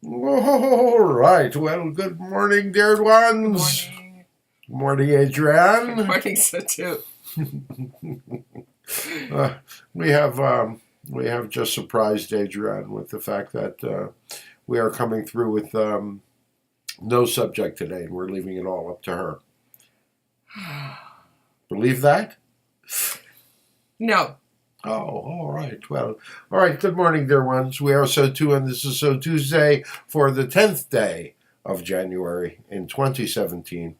All right. Well, good morning, dear ones. Morning. Good morning, Good Adrian. morning, SOTU. Uh, we have we have just surprised Adrian with the fact that we are coming through with no subject today, and we're leaving it all up to her. Believe that? No. Oh, all right. Well, all right. Good morning, dear ones. We are SOTU, and this is SOTUesday for the 10th day of January in 2017.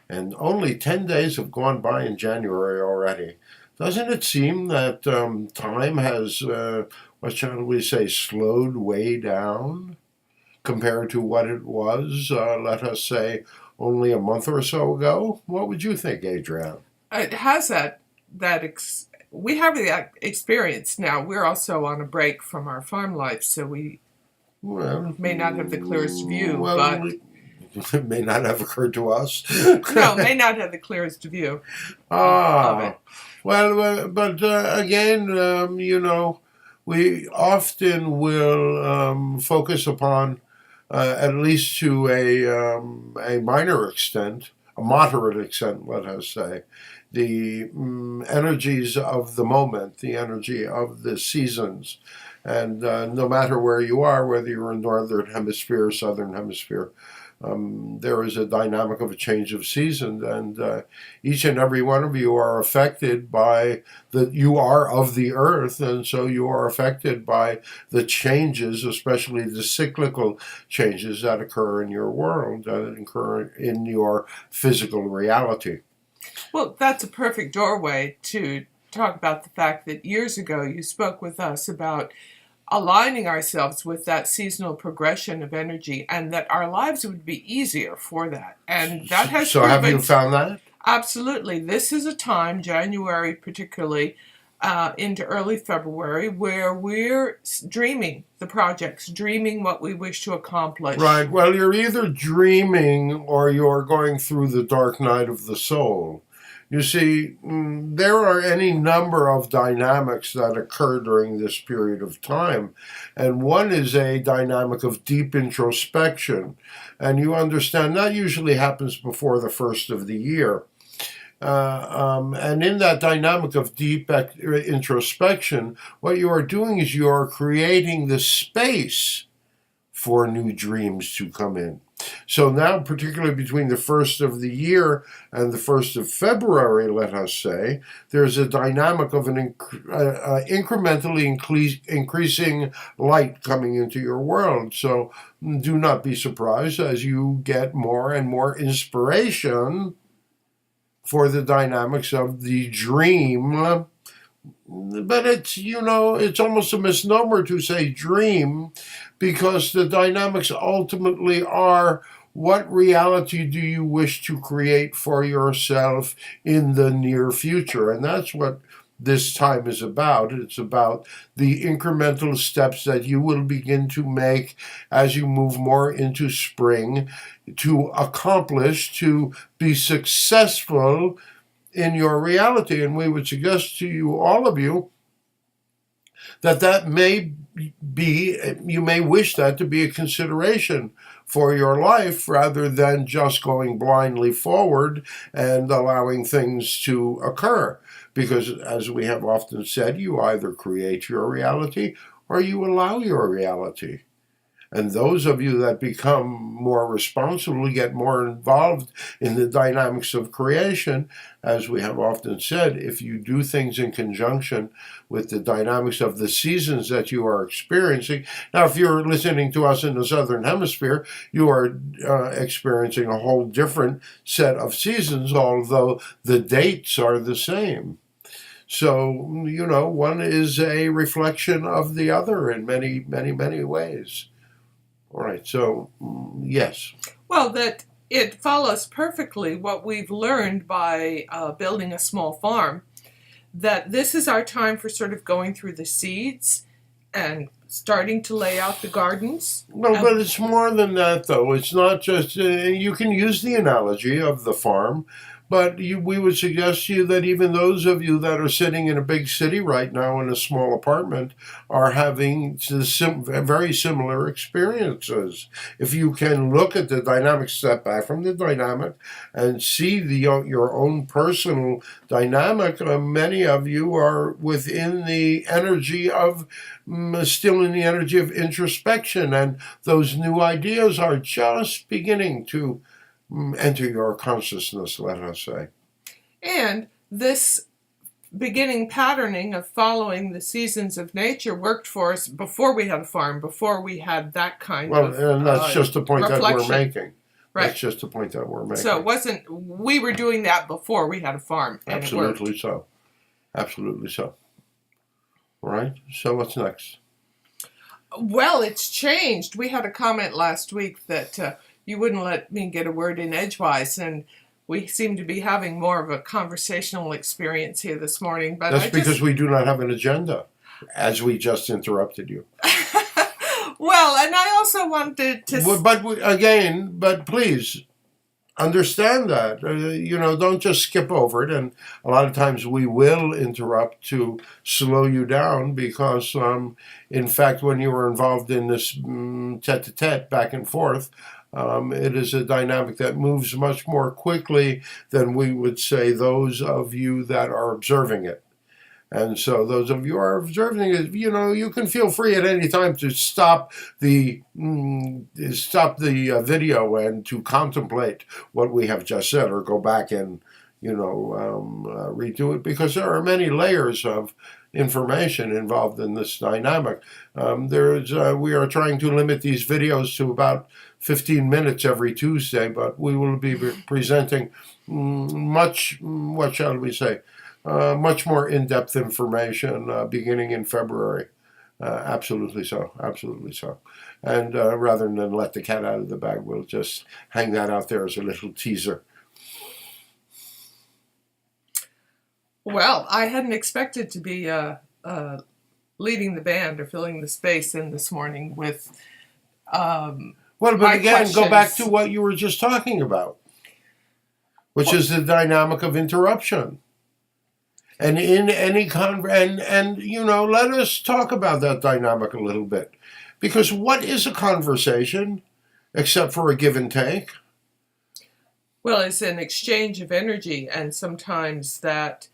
And only 10 days have gone by in January already. Doesn't it seem that time has, what shall we say, slowed way down compared to what it was, let us say, only a month or so ago? What would you think, Adrian? It has we have that experience now. We're also on a break from our farm life, so we may not have the clearest view, but it may not have occurred to us. no, may not have the clearest view of it. Well, but again, we often will focus upon, at least to a minor extent, a moderate extent, let us say, the energies of the moment, the energy of the seasons. And no matter where you are, whether you're in Northern Hemisphere, Southern Hemisphere, there is a dynamic of a change of season, and each and every one of you are affected by you are of the earth, and so you are affected by the changes, especially the cyclical changes that occur in your world, that occur in your physical reality. Well, that's a perfect doorway to talk about the fact that years ago you spoke with us about aligning ourselves with that seasonal progression of energy, and that our lives would be easier for that. And that has So have you found that? Absolutely. This is a time, January particularly, into early February, where we're dreaming the projects, dreaming what we wish to accomplish. Right. Well, you're either dreaming or you're going through the dark night of the soul. You see, there are any number of dynamics that occur during this period of time. And one is a dynamic of deep introspection. And you understand that usually happens before the first of the year. And in that dynamic of deep introspection, what you are doing is you are creating the space for new dreams to come in. So now, particularly between the first of the year and the 1st of February, let us say, there's a dynamic of an incrementally increasing light coming into your world. So do not be surprised as you get more and more inspiration for the dynamics of the dream. But it's almost a misnomer to say dream, because the dynamics ultimately are, what reality do you wish to create for yourself in the near future? And that's what this time is about. It's about the incremental steps that you will begin to make as you move more into spring to accomplish, to be successful in your reality. And we would suggest to you, all of you, that may be, you may wish that to be a consideration for your life, rather than just going blindly forward and allowing things to occur. Because, as we have often said, you either create your reality or you allow your reality. And those of you that become more responsible, get more involved in the dynamics of creation, as we have often said, if you do things in conjunction with the dynamics of the seasons that you are experiencing. Now, if you're listening to us in the Southern Hemisphere, you are experiencing a whole different set of seasons, although the dates are the same. So, one is a reflection of the other in many, many, many ways. All right, so yes. Well, that it follows perfectly what we've learned by building a small farm, that this is our time for sort of going through the seeds and starting to lay out the gardens. Well, but it's more than that, though. It's not just, you can use the analogy of the farm, But we would suggest to you that even those of you that are sitting in a big city right now in a small apartment are having very similar experiences. If you can look at the dynamic, step back from the dynamic, and see your own personal dynamic, many of you are within the energy of, still in the energy of introspection, and those new ideas are just beginning to enter your consciousness, let us say. And this beginning patterning of following the seasons of nature worked for us before we had a farm, before we had that kind of and that's just the point reflection. that we're making. Right. That's just the point that we're making. So it wasn't, we were doing that before we had a farm, and Absolutely it worked. so. Absolutely so. All right, so what's next? Well, it's changed. We had a comment last week that you wouldn't let me get a word in edgewise, and we seem to be having more of a conversational experience here this morning. But That's because we do not have an agenda, as we just interrupted you. Well, and I also wanted to... But please, understand that. Don't just skip over it. And a lot of times we will interrupt to slow you down because, in fact, when you were involved in this tete-a-tete, back and forth, it is a dynamic that moves much more quickly than we would say those of you that are observing it. And so those of you who are observing it, you can feel free at any time to stop the video and to contemplate what we have just said, or go back and redo it, because there are many layers of information involved in this dynamic. We are trying to limit these videos to about 15 minutes every Tuesday, but we will be presenting much more in-depth information beginning in February. Absolutely so. Absolutely so. And rather than let the cat out of the bag, we'll just hang that out there as a little teaser. Well, I hadn't expected to be leading the band or filling the space in this morning with but again, go back to what you were just talking about, which is the dynamic of interruption. And in any let us talk about that dynamic a little bit. Because what is a conversation except for a give and take? Well, it's an exchange of energy, and sometimes that,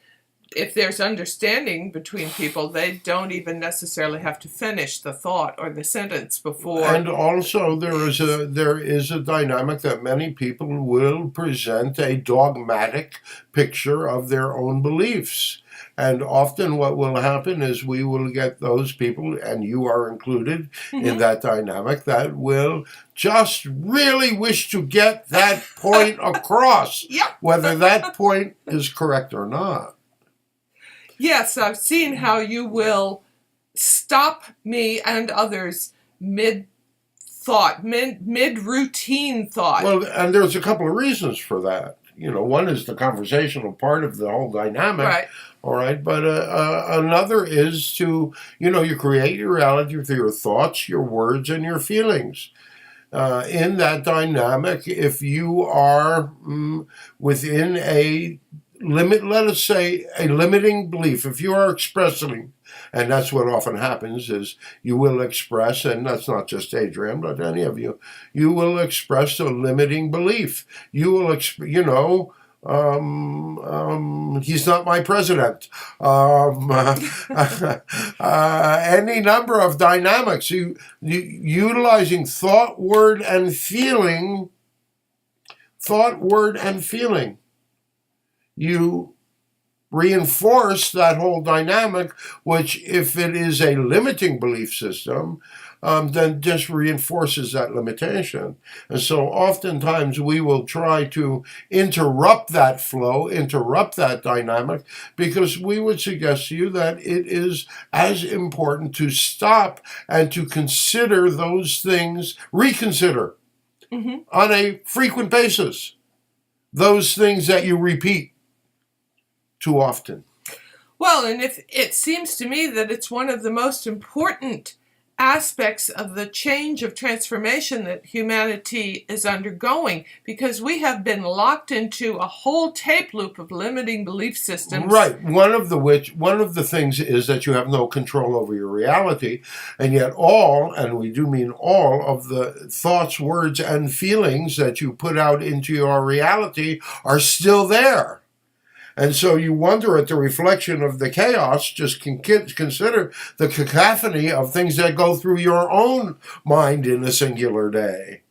if there's understanding between people, they don't even necessarily have to finish the thought or the sentence before. And also there is a dynamic that many people will present a dogmatic picture of their own beliefs. And often what will happen is we will get those people, and you are included in that dynamic, that will just really wish to get that point across, whether that point is correct or not. Yes, I've seen how you will stop me and others mid-thought, mid-routine thought. Well, and there's a couple of reasons for that. One is the conversational part of the whole dynamic. Right. All right. But another is to, you create your reality with your thoughts, your words, and your feelings. In that dynamic, if you are within a limit, let us say a limiting belief, if you are expressing, and that's what often happens, is you will express, and that's not just Adrian, but any of you, you will express a limiting belief. You will, he's not my president. Any number of dynamics. You utilizing thought, word, and feeling. Thought, word, and feeling. You reinforce that whole dynamic, which, if it is a limiting belief system, then just reinforces that limitation. And so oftentimes we will try to interrupt that flow, interrupt that dynamic, because we would suggest to you that it is as important to stop and to consider those things, reconsider on a frequent basis, those things that you repeat too often. Well, and if it seems to me that it's one of the most important aspects of the change of transformation that humanity is undergoing, because we have been locked into a whole tape loop of limiting belief systems. Right. One of the things is that you have no control over your reality, and yet all, and we do mean all, of the thoughts, words, and feelings that you put out into your reality are still there. And so you wonder at the reflection of the chaos. Just consider the cacophony of things that go through your own mind in a singular day.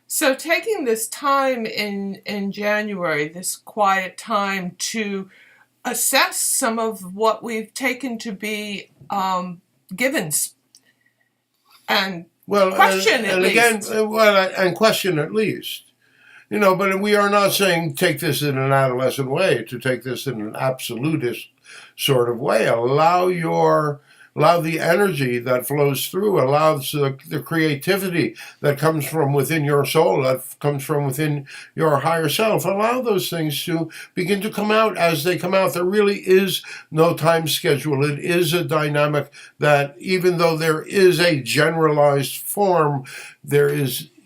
So taking this time in January, this quiet time, to assess some of what we've taken to be givens, and question at least. And question at least. But we are not saying take this in an adolescent way, to take this in an absolutist sort of way. Allow the energy that flows through, allow the creativity that comes from within your soul, that comes from within your higher self. Allow those things to begin to come out as they come out. There really is no time schedule. It is a dynamic that, even though there is a generalized form,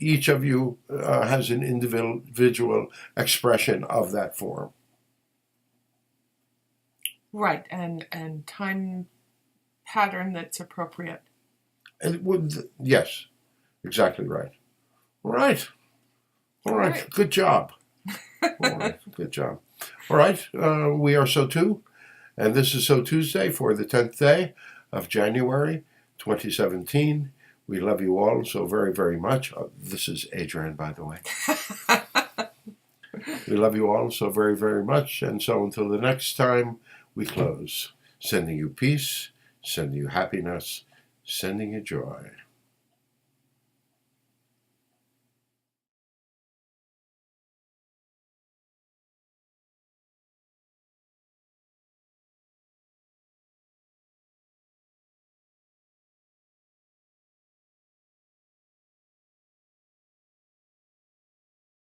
each of you has an individual expression of that form. Right, and time pattern that's appropriate. Yes, exactly right. All right. Good job. All right, good job. All right, we are SOTU, and this is SOTUesday for the 10th day of January 2017. We love you all so very, very much. This is Adrian, by the way. We love you all so very, very much. And so until the next time, we close. Sending you peace, sending you happiness, sending you joy.